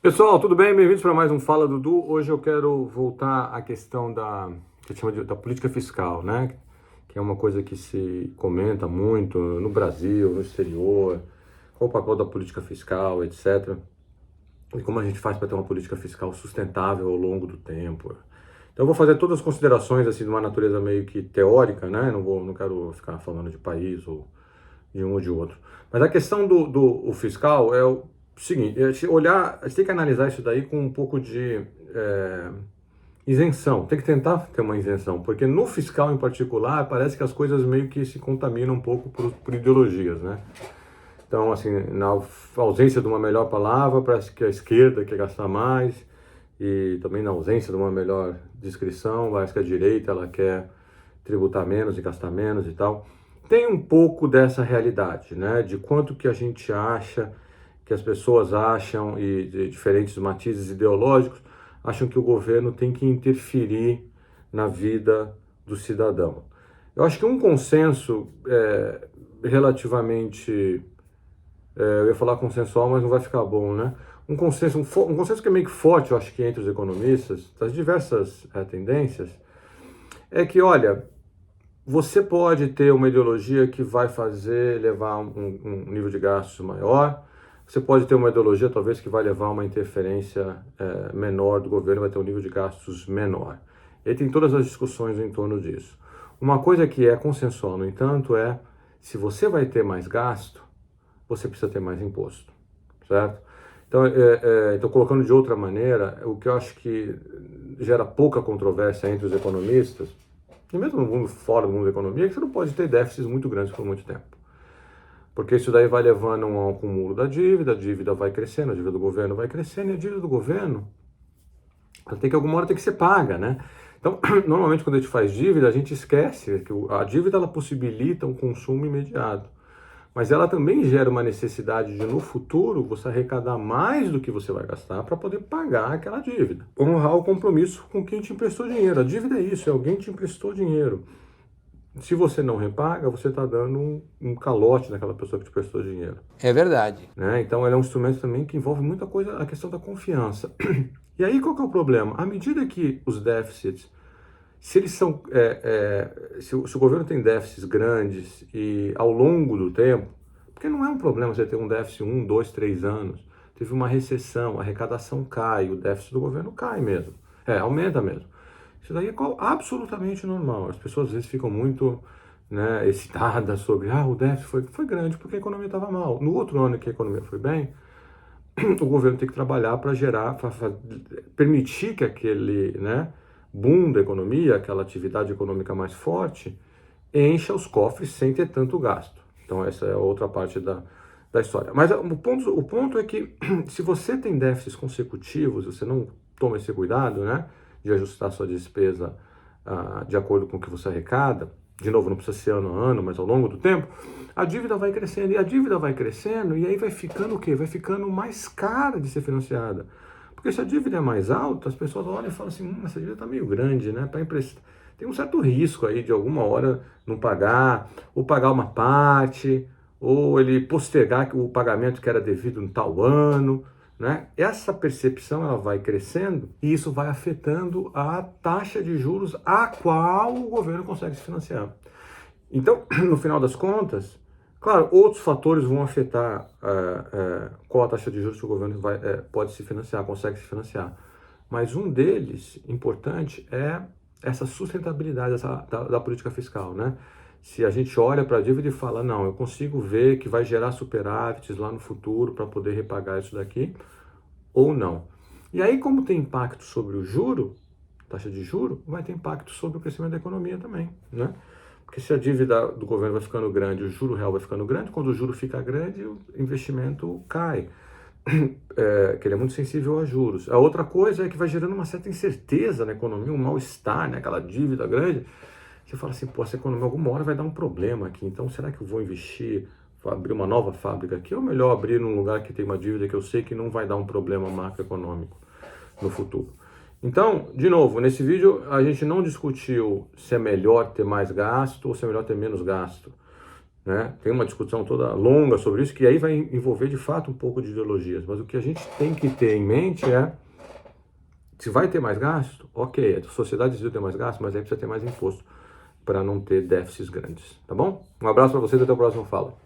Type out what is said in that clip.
Pessoal, tudo bem? Bem-vindos para mais um Fala Dudu. Hoje eu quero voltar à questão que a gente chama da política fiscal, né? Que é uma coisa que se comenta muito no Brasil, no exterior, qual o papel da política fiscal, etc. E como a gente faz para ter uma política fiscal sustentável ao longo do tempo. Então eu vou fazer todas as considerações assim de uma natureza meio que teórica, né? Não quero ficar falando de país ou de um ou de outro. Mas a questão do fiscal é o seguinte, a gente tem que analisar isso daí com um pouco de isenção, tem que tentar ter uma isenção, porque no fiscal em particular parece que as coisas meio que se contaminam um pouco por ideologias, né? Então, assim, na ausência de uma melhor palavra, parece que a esquerda quer gastar mais, e também na ausência de uma melhor descrição, parece que a direita ela quer tributar menos e gastar menos e tal. Tem um pouco dessa realidade, né? De quanto que a gente acha, que as pessoas acham, e de diferentes matizes ideológicos, acham que o governo tem que interferir na vida do cidadão. Eu acho que um consenso relativamente, eu ia falar consensual, mas não vai ficar bom, né? Um consenso que é meio que forte, eu acho que entre os economistas, das diversas tendências, é que, olha, você pode ter uma ideologia que vai levar um nível de gastos maior, você pode ter uma ideologia talvez que vai levar uma interferência menor do governo, vai ter um nível de gastos menor. E tem todas as discussões em torno disso. Uma coisa que é consensual, no entanto, é se você vai ter mais gasto, você precisa ter mais imposto, certo? Então, colocando de outra maneira, o que eu acho que gera pouca controvérsia entre os economistas, e mesmo no mundo fora do mundo da economia, é que você não pode ter déficits muito grandes por muito tempo. Porque isso daí vai levando a um acúmulo da dívida, a dívida vai crescendo, a dívida do governo vai crescendo, e a dívida do governo, ela tem que alguma hora ter que ser paga, né? Então, normalmente quando a gente faz dívida, a gente esquece que a dívida ela possibilita um consumo imediato. Mas ela também gera uma necessidade de, no futuro, você arrecadar mais do que você vai gastar para poder pagar aquela dívida. Honrar o compromisso com quem te emprestou dinheiro. A dívida é isso, é alguém te emprestou dinheiro. Se você não repaga, você está dando um calote naquela pessoa que te prestou dinheiro. É verdade. Né? Então, ele é um instrumento também que envolve muita coisa, a questão da confiança. E aí, qual que é o problema? À medida que os déficits, se eles são, se o governo tem déficits grandes e ao longo do tempo, porque não é um problema você ter um déficit 1, 2, 3 anos, teve uma recessão, a arrecadação cai, o déficit do governo cai mesmo, aumenta mesmo. Isso daí é absolutamente normal. As pessoas às vezes ficam muito, né, excitadas sobre, o déficit foi grande porque a economia estava mal. No outro ano que a economia foi bem, o governo tem que trabalhar para gerar, para permitir que aquele, né, boom da economia, aquela atividade econômica mais forte, encha os cofres sem ter tanto gasto. Então essa é outra parte da história. Mas o ponto é que se você tem déficits consecutivos, você não toma esse cuidado, né, de ajustar sua despesa de acordo com o que você arrecada, de novo, não precisa ser ano a ano, mas ao longo do tempo, a dívida vai crescendo, e a dívida vai crescendo, e aí vai ficando o quê? Vai ficando mais cara de ser financiada. Porque se a dívida é mais alta, as pessoas olham e falam assim, essa dívida está meio grande, né? Para emprestar. Tem um certo risco aí de alguma hora não pagar, ou pagar uma parte, ou ele postergar o pagamento que era devido no tal ano, né? Essa percepção ela vai crescendo e isso vai afetando a taxa de juros a qual o governo consegue se financiar. Então, no final das contas, claro, outros fatores vão afetar qual a taxa de juros que o governo pode se financiar, consegue se financiar. Mas um deles, importante, é essa sustentabilidade da política fiscal, né? Se a gente olha para a dívida e fala, não, eu consigo ver que vai gerar superávites lá no futuro para poder repagar isso daqui, ou não. E aí, como tem impacto sobre o juro, taxa de juro, vai ter impacto sobre o crescimento da economia também, né? Porque se a dívida do governo vai ficando grande, o juro real vai ficando grande, quando o juro fica grande, o investimento cai. Que ele é muito sensível a juros. A outra coisa é que vai gerando uma certa incerteza na economia, um mal-estar, né? Aquela dívida grande. Você fala assim, essa economia alguma hora vai dar um problema aqui, então será que eu vou investir, vou abrir uma nova fábrica aqui, ou melhor abrir num lugar que tem uma dívida que eu sei que não vai dar um problema macroeconômico no futuro? Então, de novo, nesse vídeo a gente não discutiu se é melhor ter mais gasto ou se é melhor ter menos gasto. né? Tem uma discussão toda longa sobre isso, que aí vai envolver de fato um pouco de ideologias. Mas o que a gente tem que ter em mente é, se vai ter mais gasto, ok, a sociedade precisa ter mais gasto, mas aí precisa ter mais imposto para não ter déficits grandes, tá bom? Um abraço para vocês e até o próximo Fala.